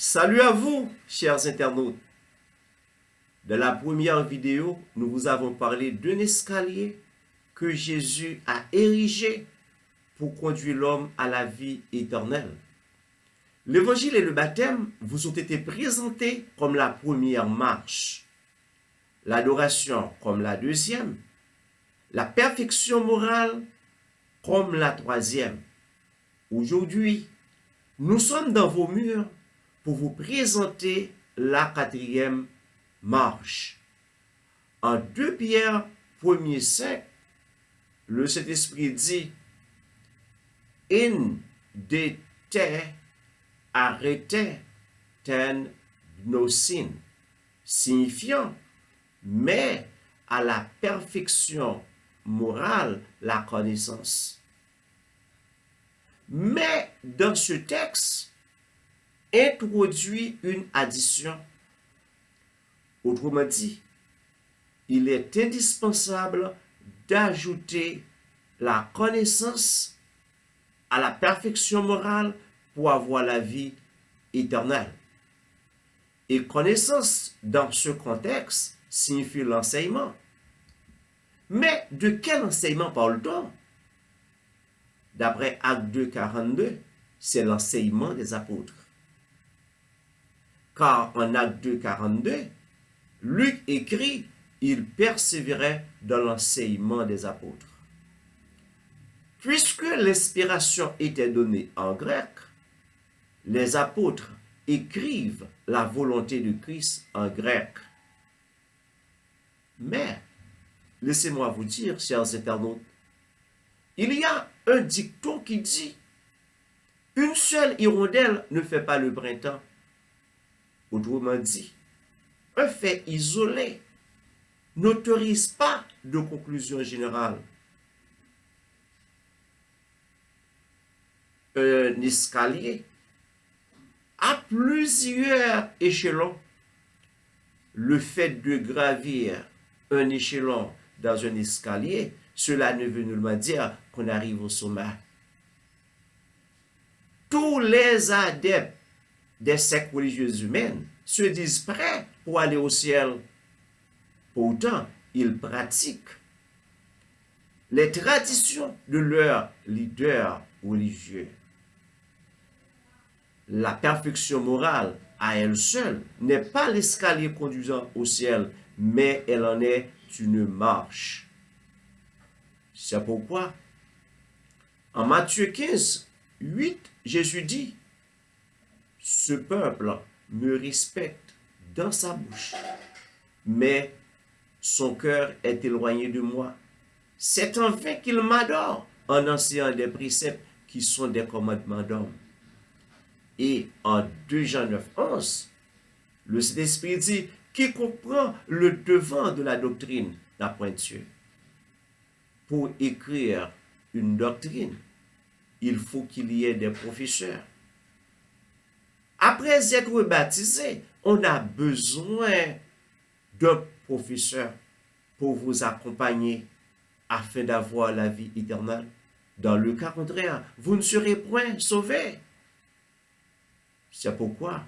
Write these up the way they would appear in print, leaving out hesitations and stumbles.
Salut à vous, chers internautes. Dans la première vidéo, nous vous avons parlé d'un escalier que Jésus a érigé pour conduire l'homme à la vie éternelle. L'évangile et le baptême vous ont été présentés comme la première marche, l'adoration comme la deuxième, la perfection morale comme la troisième. Aujourd'hui, nous sommes dans vos murs pour vous présenter la quatrième marche. En 2 Pierre 1er 5, le Saint-Esprit dit In de te arrêtez ten gnosin, signifiant mais à la perfection morale la connaissance. Mais dans ce texte, introduit une addition. Autrement dit, il est indispensable d'ajouter la connaissance à la perfection morale pour avoir la vie éternelle. Et connaissance, dans ce contexte, signifie l'enseignement. Mais de quel enseignement parle-t-on? D'après Acte 2, 42, c'est l'enseignement des apôtres. Car en Acte 2, 42, Luc écrit « Il persévérait dans l'enseignement des apôtres ». Puisque l'inspiration était donnée en grec, les apôtres écrivent la volonté de Christ en grec. Mais, laissez-moi vous dire, chers internautes, il y a un dicton qui dit « Une seule hirondelle ne fait pas le printemps ». Autrement dit, un fait isolé n'autorise pas de conclusion générale. Un escalier a plusieurs échelons. Le fait de gravir un échelon dans un escalier, cela ne veut nullement dire qu'on arrive au sommet. Tous les adeptes des sectes religieuses humaines se disent prêts pour aller au ciel. Pourtant, ils pratiquent les traditions de leurs leaders religieux. La perfection morale, à elle seule, n'est pas l'escalier conduisant au ciel, mais elle en est une marche. C'est pourquoi, en Matthieu 15, 8, Jésus dit « Ce peuple me respecte dans sa bouche, mais son cœur est éloigné de moi. C'est en vain qu'il m'adore en enseignant des préceptes qui sont des commandements d'homme. » Et en 2 Jean 9, 11, le Saint-Esprit dit « Qui comprend le devant de la doctrine n'a point Dieu. » Pour écrire une doctrine, il faut qu'il y ait des professeurs. Après être baptisé, on a besoin d'un professeur pour vous accompagner afin d'avoir la vie éternelle. Dans le cas contraire, vous ne serez point sauvés. C'est pourquoi,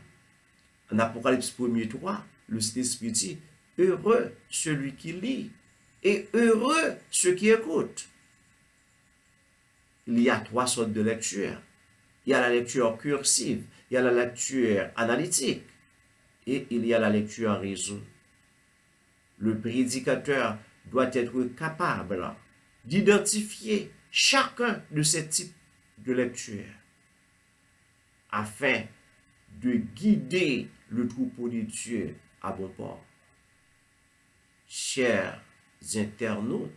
en Apocalypse 1er 3, le Saint-Esprit dit « Heureux celui qui lit et heureux ceux qui écoutent. » Il y a 3 sortes de lecture. Il y a la lecture cursive, il y a la lecture analytique et il y a la lecture en réseau. Le prédicateur doit être capable d'identifier chacun de ces types de lecture afin de guider le troupeau de Dieu à bon port. Chers internautes,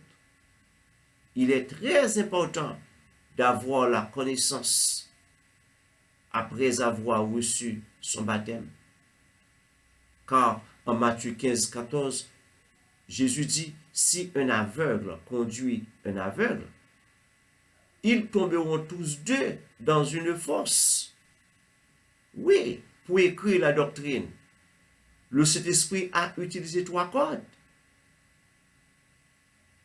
il est très important d'avoir la connaissance après avoir reçu son baptême. Car en Matthieu 15, 14, Jésus dit, si un aveugle conduit un aveugle, ils tomberont tous deux dans une fosse. Oui, pour écrire la doctrine, le Saint-Esprit a utilisé 3 codes.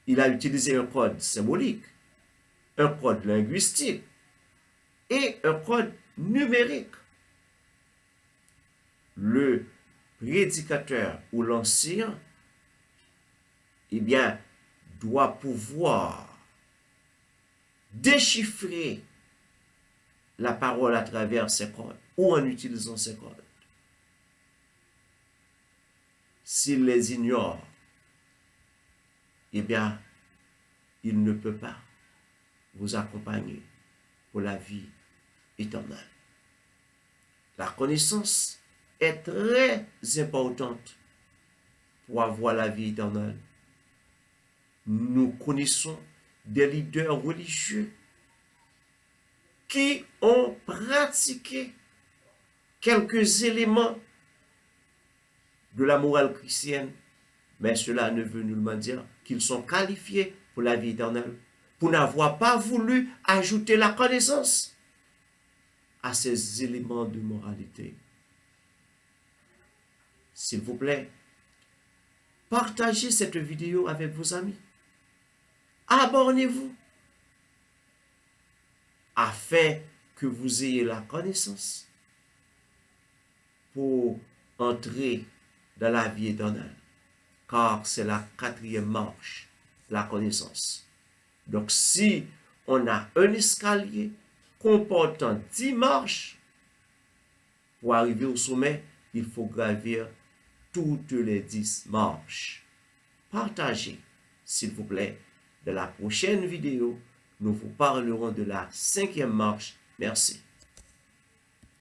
Il a utilisé un code symbolique, un code linguistique et un code numérique. le prédicateur ou l'enseignant, eh bien, doit pouvoir déchiffrer la parole à travers ces codes ou en utilisant ces codes. S'il les ignore, eh bien, il ne peut pas vous accompagner pour la vie éternelle. La connaissance est très importante pour avoir la vie éternelle. Nous connaissons des leaders religieux qui ont pratiqué quelques éléments de la morale chrétienne, mais cela ne veut nullement dire qu'ils sont qualifiés pour la vie éternelle, pour n'avoir pas voulu ajouter la connaissance à ces éléments de moralité. S'il vous plaît, partagez cette vidéo avec vos amis. Abonnez-vous afin que vous ayez la connaissance pour entrer dans la vie éternelle, car c'est la 4e marche, la connaissance. Donc si on a un escalier comportant 10 marches, pour arriver au sommet, il faut gravir toutes les 10 marches. Partagez, s'il vous plaît. Dans la prochaine vidéo, nous vous parlerons de la 5e marche. Merci.